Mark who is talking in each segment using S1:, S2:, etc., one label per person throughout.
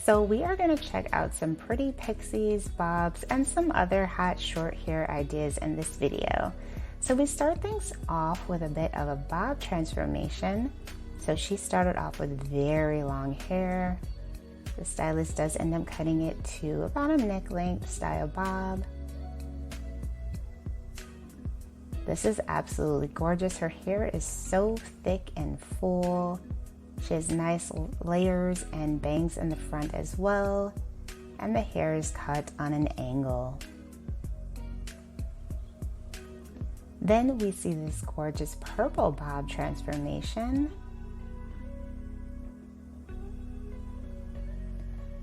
S1: So we are going to check out some pretty pixies, bobs, and some other hot short hair ideas in this video. So we start things off with a bit of a bob transformation. So she started off with very long hair. The stylist does end up cutting it to about a neck length style bob. This is absolutely gorgeous. Her hair is so thick and full. She has nice layers and bangs in the front as well, and the hair is cut on an angle. Then we see this gorgeous purple bob transformation.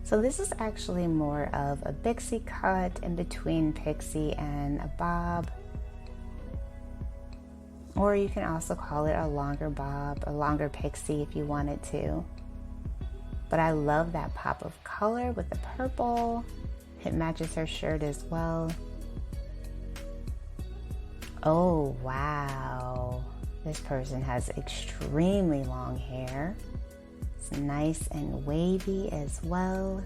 S1: So this is actually more of a Pixie cut in between Pixie and a bob. Or you can also call it a longer bob, a longer Pixie if you wanted to. But I love that pop of color with the purple. It matches her shirt as well. Oh, wow. This person has extremely long hair. It's nice and wavy as well.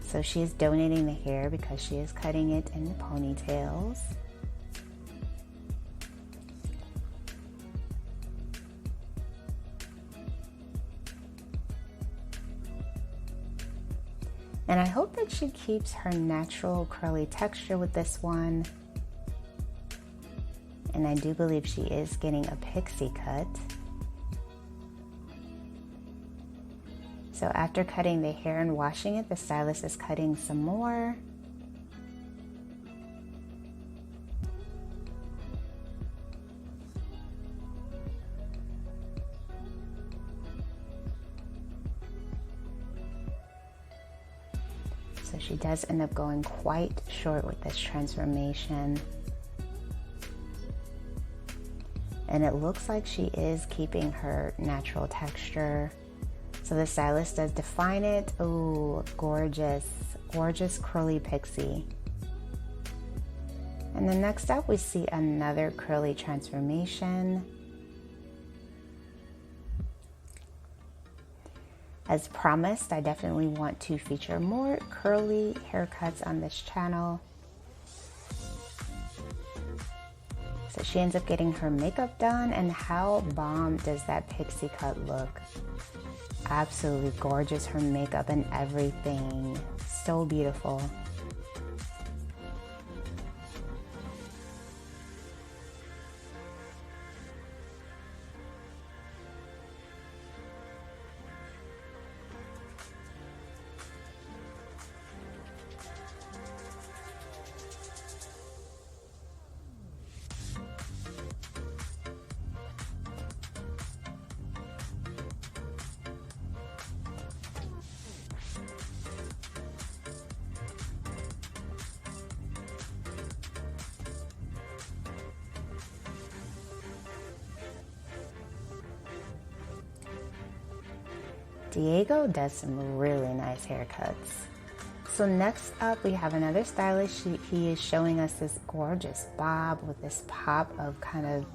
S1: So she is donating the hair because she is cutting it in ponytails. And I hope that she keeps her natural curly texture with this one. And I do believe she is getting a Pixie cut. So after cutting the hair and washing it, the stylist is cutting some more. So she does end up going quite short with this transformation. And it looks like she is keeping her natural texture. So the stylist does define it. Oh, gorgeous, gorgeous curly Pixie. And then next up we see another curly transformation. As promised, I definitely want to feature more curly haircuts on this channel. So she ends up getting her makeup done, and how bomb does that Pixie cut look? Absolutely gorgeous, her makeup and everything. So beautiful. Diego does some really nice haircuts. So next up we have another stylist. He is showing us this gorgeous bob with this pop of kind of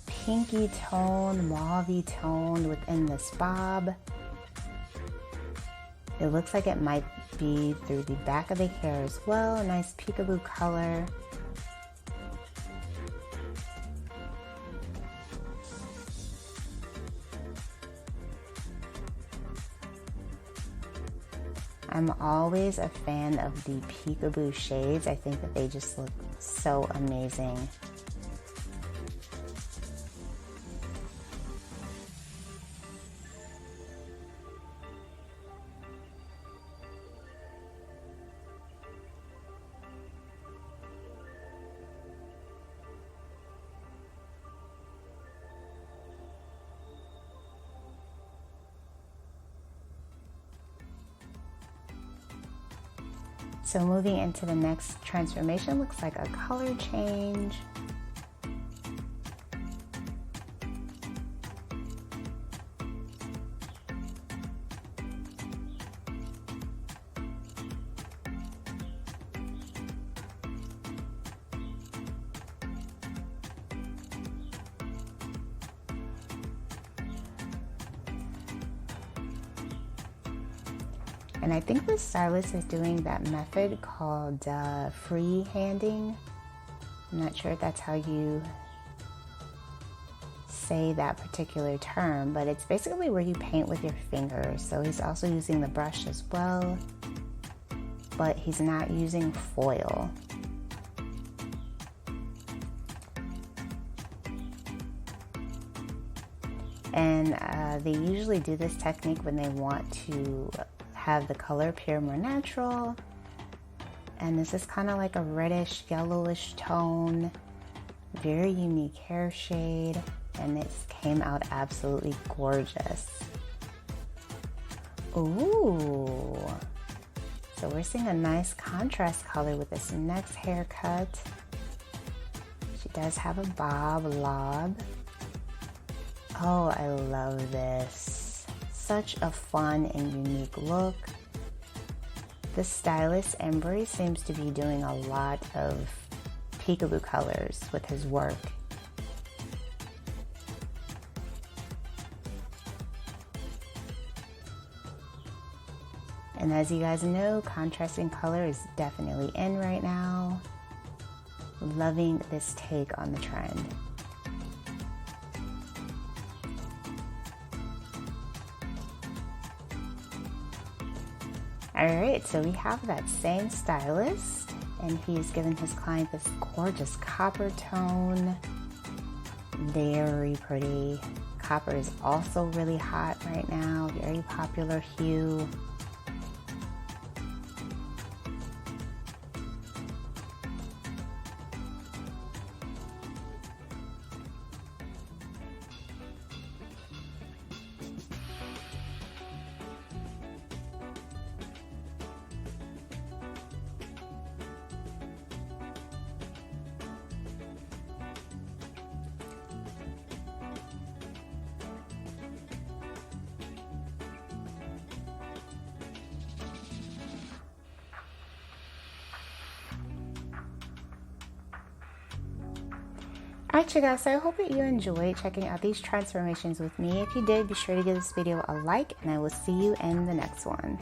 S1: pinky tone, mauve tone within this bob. It looks like it might be through the back of the hair as well. A nice peekaboo color. I'm always a fan of the peekaboo shades. I think that they just look so amazing. So moving into the next transformation, looks like a color change. And I think the stylist is doing that method called free-handing. I'm not sure if that's how you say that particular term, but it's basically where you paint with your fingers. So he's also using the brush as well, but he's not using foil. And they usually do this technique when they want to have the color appear more natural. And this is kind of like a reddish yellowish tone, very unique hair shade, and it came out absolutely gorgeous. Ooh, so we're seeing a nice contrast color with this next haircut. She does have a bob lob. Oh, I love this. Such a fun and unique look. The stylist Embry seems to be doing a lot of peekaboo colors with his work. And as you guys know, contrasting color is definitely in right now. Loving this take on the trend. Alright, so we have that same stylist, and he's given his client this gorgeous copper tone. Very pretty. Copper is also really hot right now, very popular hue. Alright you guys, so I hope that you enjoyed checking out these transformations with me. If you did, be sure to give this video a like, and I will see you in the next one.